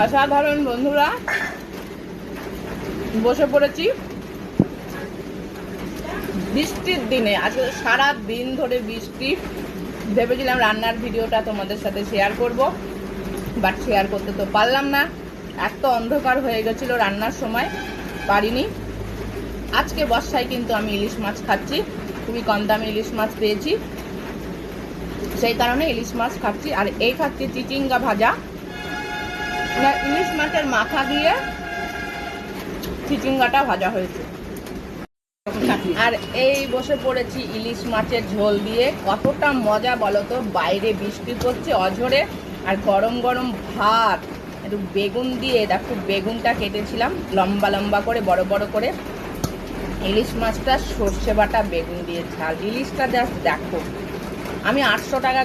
অসাধারণ বন্ধুরা, বসে পড়েছি বৃষ্টির দিনে। আজকে সারা দিন ধরে বৃষ্টি। ভেবেছিলাম রান্নার ভিডিওটা তোমাদের সাথে শেয়ার করব, বাট শেয়ার করতে তো পারলাম না, এত অন্ধকার হয়ে গেছিল রান্নার সময়, পারিনি। আজকে বর্ষায় কিন্তু আমি ইলিশ মাছ খাচ্ছি, খুবই কম দামে ইলিশ মাছ পেয়েছি, সেই কারণে ইলিশ মাছ খাচ্ছি। আর এই খাচ্ছি চিচিঙ্গা ভাজা, ইলিশ মাছের মাথা দিয়ে চিচিঙ্গাটা ভাজা হয়েছে। আর এই বসে পড়েছি ইলিশ মাছের ঝোল দিয়ে। কতটা মজা বলো তো, বাইরে বৃষ্টি পড়ছে অঝরে, আর গরম গরম ভাত, একটু বেগুন দিয়ে, দেখো বেগুনটা কেটেছিলাম লম্বা লম্বা করে, বড় বড় করে। ইলিশ মাছটা সর্ষে বাটা বেগুন দিয়ে ঝাল, ইলিশটা জাস্ট দেখো। আমি 800 টাকা